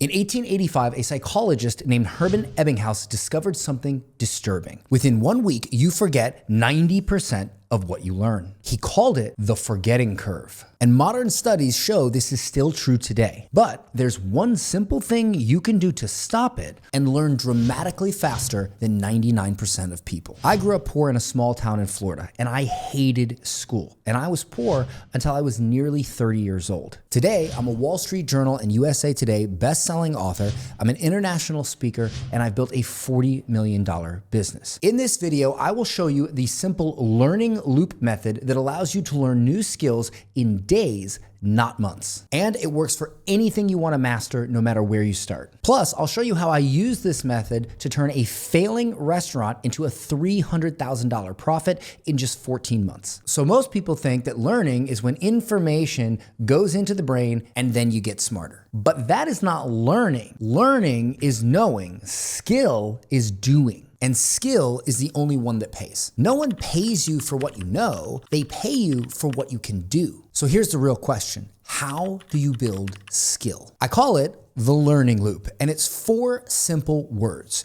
In 1885, a psychologist named Hermann Ebbinghaus discovered something disturbing. Within 1 week, you forget 90% of what you learn. He called it the forgetting curve. And modern studies show this is still true today. But there's one simple thing you can do to stop it and learn dramatically faster than 99% of people. I grew up poor in a small town in Florida, and I hated school. And I was poor until I was nearly 30 years old. Today, I'm a Wall Street Journal and USA Today best-selling author, I'm an international speaker, and I've built a $40 million business. In this video, I will show you the simple learning loop method that allows you to learn new skills in days, not months. And it works for anything you want to master, no matter where you start. Plus, I'll show you how I use this method to turn a failing restaurant into a $300,000 profit in just 14 months. So most people think that learning is when information goes into the brain and then you get smarter. But that is not learning. Learning is knowing. Skill is doing. And skill is the only one that pays. No one pays you for what you know, they pay you for what you can do. So here's the real question. How do you build skill? I call it the learning loop, and it's 4 simple words.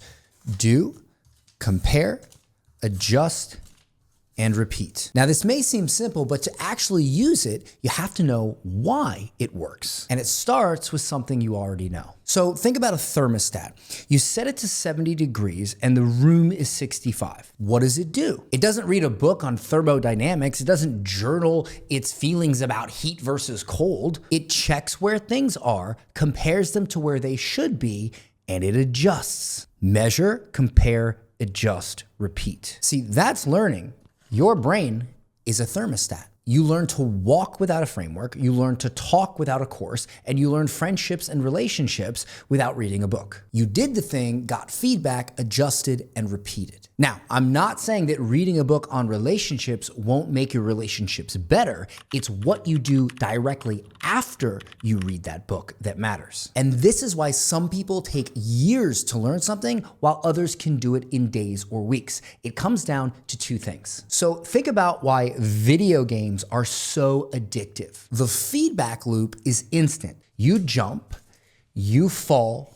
Do, compare, adjust, and repeat. Now, this may seem simple, but to actually use it, you have to know why it works. And it starts with something you already know. So think about a thermostat. You set it to 70 degrees and the room is 65. What does it do? It doesn't read a book on thermodynamics. It doesn't journal its feelings about heat versus cold. It checks where things are, compares them to where they should be, and it adjusts. Measure, compare, adjust, repeat. See, that's learning. Your brain is a thermostat. You learn to walk without a framework, you learn to talk without a course, and you learn friendships and relationships without reading a book. You did the thing, got feedback, adjusted, and repeated. Now, I'm not saying that reading a book on relationships won't make your relationships better. It's what you do directly after you read that book that matters. And this is why some people take years to learn something while others can do it in days or weeks. It comes down to 2 things. So think about why video games are so addictive. The feedback loop is instant. You jump, you fall,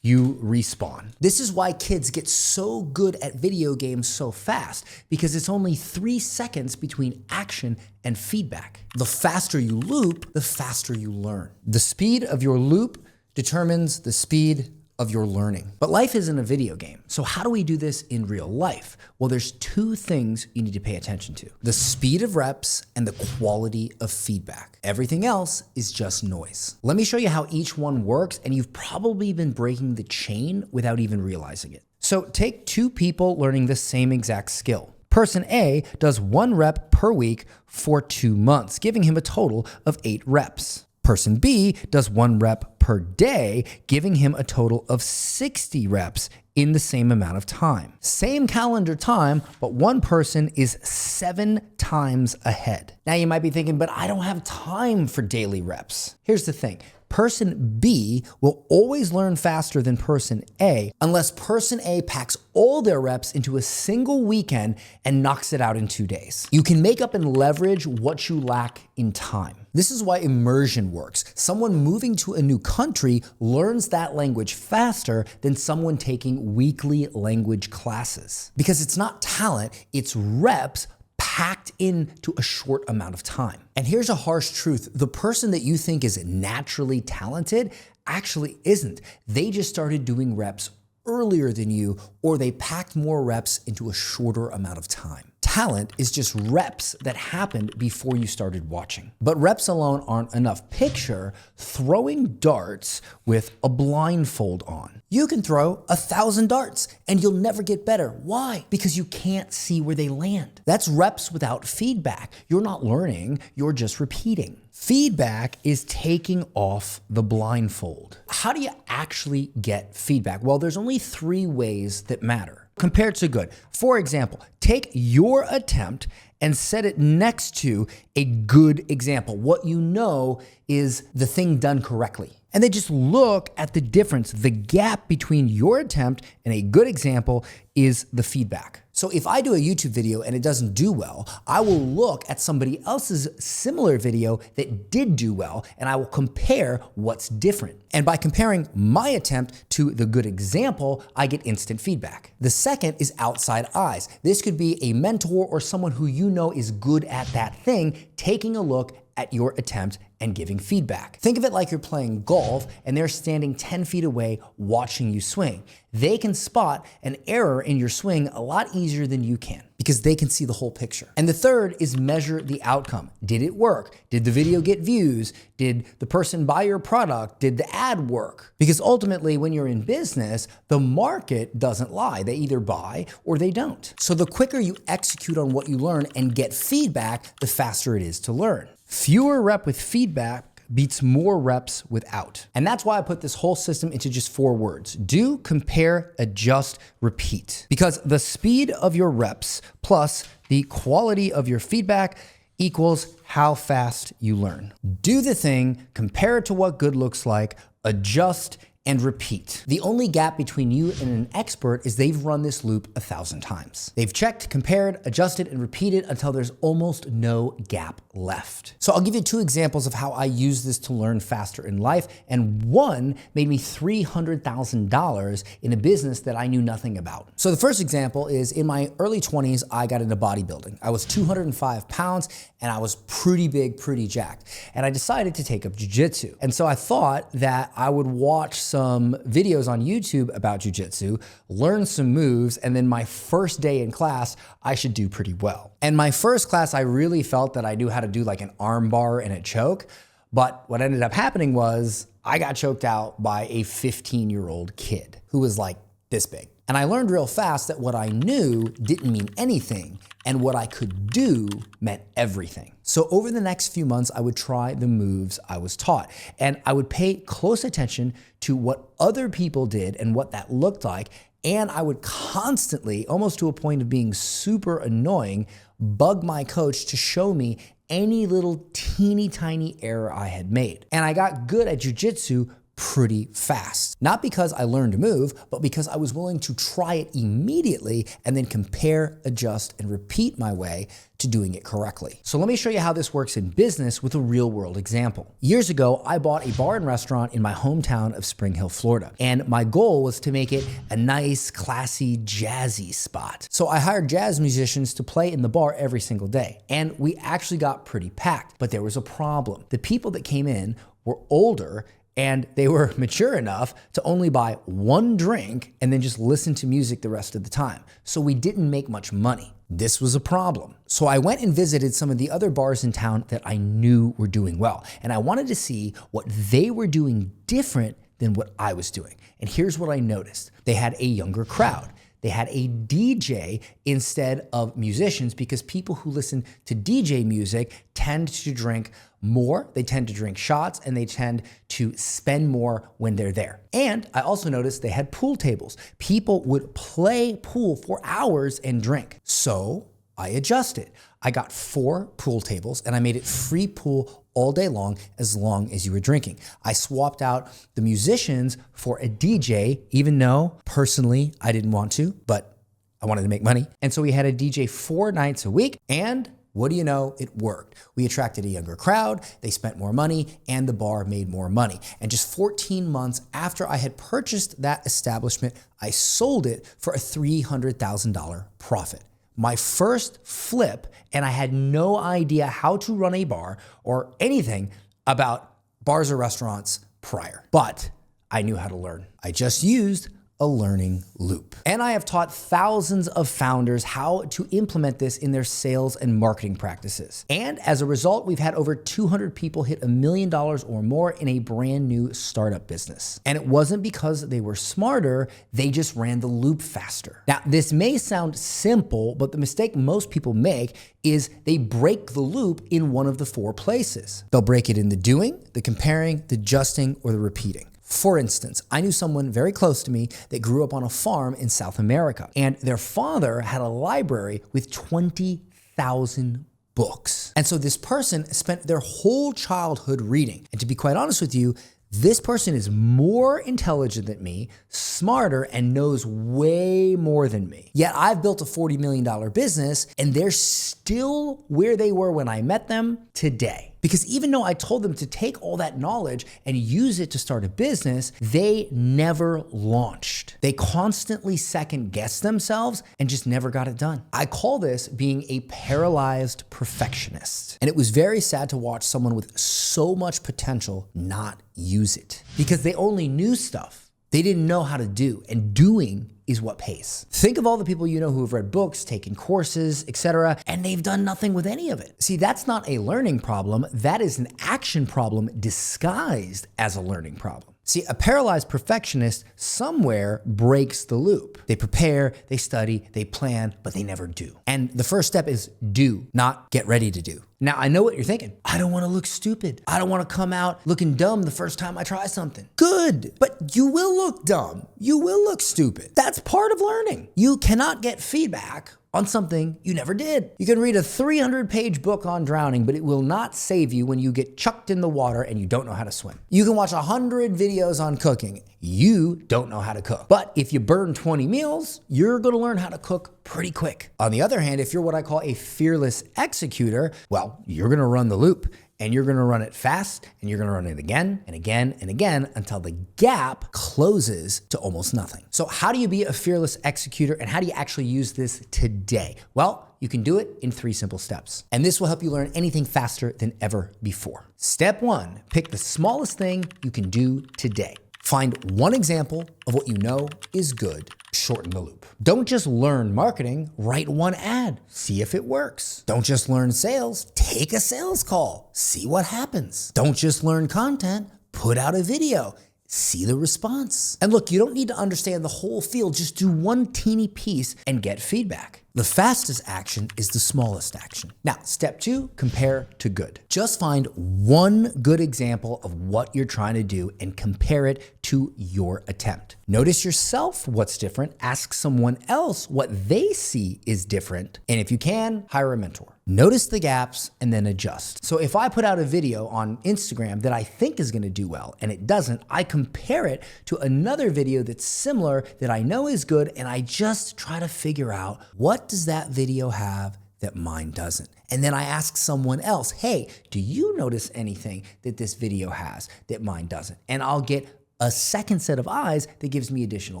you respawn. This is why kids get so good at video games so fast, because it's only 3 seconds between action and feedback. The faster you loop, the faster you learn. The speed of your loop determines the speed of your learning. But life isn't a video game. So how do we do this in real life? Well, there's 2 things you need to pay attention to: the speed of reps and the quality of feedback. Everything else is just noise. Let me show you how each one works, and you've probably been breaking the chain without even realizing it. So take 2 people learning the same exact skill. Person A does 1 rep per week for 2 months, giving him a total of 8 reps. Person B does 1 rep per day, giving him a total of 60 reps in the same amount of time. Same calendar time, but one person is 7 times ahead. Now you might be thinking, but I don't have time for daily reps. Here's the thing. Person B will always learn faster than person A unless person A packs all their reps into a single weekend and knocks it out in 2 days. You can make up and leverage what you lack in time. This is why immersion works. Someone moving to a new country learns that language faster than someone taking weekly language classes. Because it's not talent, it's reps packed into a short amount of time. And here's a harsh truth. The person that you think is naturally talented actually isn't. They just started doing reps earlier than you, or they packed more reps into a shorter amount of time. Talent is just reps that happened before you started watching. But reps alone aren't enough. Picture throwing darts with a blindfold on. You can throw 1,000 darts and you'll never get better. Why? Because you can't see where they land. That's reps without feedback. You're not learning, you're just repeating. Feedback is taking off the blindfold. How do you actually get feedback? Well, there's only 3 ways that matter. Compared to good. For example, take your attempt and set it next to a good example. What you know is the thing done correctly. And then just look at the difference. The gap between your attempt and a good example is the feedback. So if I do a YouTube video and it doesn't do well, I will look at somebody else's similar video that did do well, and I will compare what's different. And by comparing my attempt to the good example, I get instant feedback. The second is outside eyes. This could be a mentor or someone who you know is good at that thing, taking a look at your attempt and giving feedback. Think of it like you're playing golf and they're standing 10 feet away watching you swing. They can spot an error in your swing a lot easier than you can because they can see the whole picture. And the third is measure the outcome. Did it work? Did the video get views? Did the person buy your product? Did the ad work? Because ultimately, when you're in business, the market doesn't lie. They either buy or they don't. So the quicker you execute on what you learn and get feedback, the faster it is to learn. Fewer reps with feedback beats more reps without. And that's why I put this whole system into just 4 words. Do, compare, adjust, repeat. Because the speed of your reps plus the quality of your feedback equals how fast you learn. Do the thing, compare it to what good looks like, adjust, and repeat. The only gap between you and an expert is they've run this loop 1,000 times. They've checked, compared, adjusted, and repeated until there's almost no gap left. So I'll give you 2 examples of how I use this to learn faster in life, and one made me $300,000 in a business that I knew nothing about. So the first example is in my early 20s, I got into bodybuilding. I was 205 pounds and I was pretty big, pretty jacked. And I decided to take up jiu-jitsu. And so I thought that I would watch some videos on YouTube about jiu-jitsu, learn some moves, and then my first day in class, I should do pretty well. And my first class, I really felt that I knew how to do like an arm bar and a choke. But what ended up happening was I got choked out by a 15-year-old kid who was like this big. And I learned real fast that what I knew didn't mean anything, and what I could do meant everything. So over the next few months, I would try the moves I was taught, and I would pay close attention to what other people did and what that looked like, and I would constantly, almost to a point of being super annoying, bug my coach to show me any little teeny tiny error I had made. And I got good at jiu-jitsu pretty fast. Not because I learned a move, but because I was willing to try it immediately and then compare, adjust, and repeat my way to doing it correctly. So let me show you how this works in business with a real world example. Years ago, I bought a bar and restaurant in my hometown of Spring Hill, Florida. And my goal was to make it a nice, classy, jazzy spot. So I hired jazz musicians to play in the bar every single day. And we actually got pretty packed, but there was a problem. The people that came in were older and they were mature enough to only buy 1 drink and then just listen to music the rest of the time. So we didn't make much money. This was a problem. So I went and visited some of the other bars in town that I knew were doing well. And I wanted to see what they were doing different than what I was doing. And here's what I noticed. They had a younger crowd. They had a DJ instead of musicians because people who listen to DJ music tend to drink more, they tend to drink shots, and they tend to spend more when they're there. And I also noticed they had pool tables. People would play pool for hours and drink. So I adjusted. I got 4 pool tables and I made it free pool all day long as you were drinking. I swapped out the musicians for a DJ, even though personally I didn't want to, but I wanted to make money. And so we had a DJ 4 nights a week, and what do you know? It worked. We attracted a younger crowd, they spent more money, and the bar made more money. And just 14 months after I had purchased that establishment, I sold it for a $300,000 profit. My first flip, and I had no idea how to run a bar or anything about bars or restaurants prior, but I knew how to learn. I just used a learning loop. And I have taught thousands of founders how to implement this in their sales and marketing practices. And as a result, we've had over 200 people hit $1 million or more in a brand new startup business. And it wasn't because they were smarter, they just ran the loop faster. Now, this may sound simple, but the mistake most people make is they break the loop in one of the 4 places. They'll break it in the doing, the comparing, the adjusting, or the repeating. For instance, I knew someone very close to me that grew up on a farm in South America, and their father had a library with 20,000 books. And so this person spent their whole childhood reading. And to be quite honest with you, This person is more intelligent than me, smarter, and knows way more than me. Yet I've built a $40 million business and they're still where they were when I met them today. Because even though I told them to take all that knowledge and use it to start a business, they never launched. They constantly second-guessed themselves and just never got it done. I call this being a paralyzed perfectionist. And it was very sad to watch someone with so much potential not use it because they only knew stuff they didn't know how to do, and doing is what pays. Think of all the people you know who have read books, taken courses, etc., and they've done nothing with any of it. See, that's not a learning problem. That is an action problem disguised as a learning problem. See, a paralyzed perfectionist somewhere breaks the loop. They prepare, they study, they plan, but they never do. And the first step is do, not get ready to do. Now, I know what you're thinking. I don't want to look stupid. I don't want to come out looking dumb the first time I try something. Good, but you will look dumb. You will look stupid. That's part of learning. You cannot get feedback on something you never did. You can read a 300-page book on drowning, but it will not save you when you get chucked in the water and you don't know how to swim. You can watch 100 videos on cooking. You don't know how to cook. But if you burn 20 meals, you're gonna learn how to cook pretty quick. On the other hand, if you're what I call a fearless executor, well, you're gonna run the loop. And you're gonna run it fast, and you're gonna run it again and again and again until the gap closes to almost nothing. So how do you be a fearless executor, and how do you actually use this today? Well, you can do it in 3 simple steps. And this will help you learn anything faster than ever before. Step 1, pick the smallest thing you can do today. Find one example of what you know is good. Shorten the loop. Don't just learn marketing, write one ad, see if it works. Don't just learn sales, take a sales call, see what happens. Don't just learn content, put out a video, see the response. And look, you don't need to understand the whole field, just do one teeny piece and get feedback. The fastest action is the smallest action. Now, step 2, compare to good. Just find one good example of what you're trying to do and compare it to your attempt. Notice yourself what's different, ask someone else what they see is different, and if you can, hire a mentor. Notice the gaps and then adjust. So if I put out a video on Instagram that I think is gonna do well and it doesn't, I compare it to another video that's similar that I know is good, and I just try to figure out what does that video have that mine doesn't? And then I ask someone else, hey, do you notice anything that this video has that mine doesn't? And I'll get a second set of eyes that gives me additional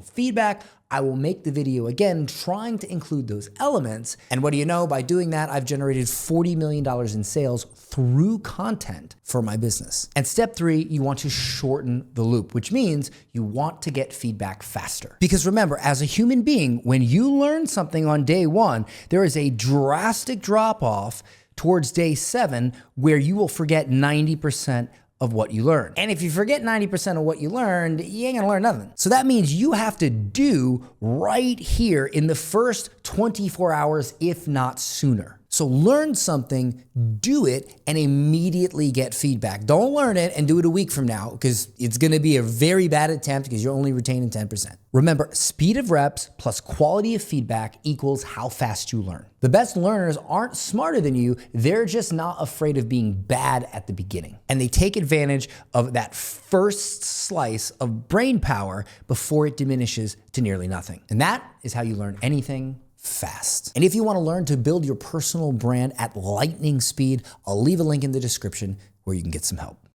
feedback. I will make the video again, trying to include those elements. And what do you know? By doing that, I've generated $40 million in sales through content for my business. And step 3, you want to shorten the loop, which means you want to get feedback faster. Because remember, as a human being, when you learn something on day 1, there is a drastic drop off towards day 7 where you will forget 90% of what you learned. And if you forget 90% of what you learned, you ain't gonna learn nothing. So that means you have to do right here in the first 24 hours, if not sooner. So learn something, do it, and immediately get feedback. Don't learn it and do it a week from now, because it's gonna be a very bad attempt because you're only retaining 10%. Remember, speed of reps plus quality of feedback equals how fast you learn. The best learners aren't smarter than you, they're just not afraid of being bad at the beginning. And they take advantage of that first slice of brain power before it diminishes to nearly nothing. And that is how you learn anything fast. And if you want to learn to build your personal brand at lightning speed, I'll leave a link in the description where you can get some help.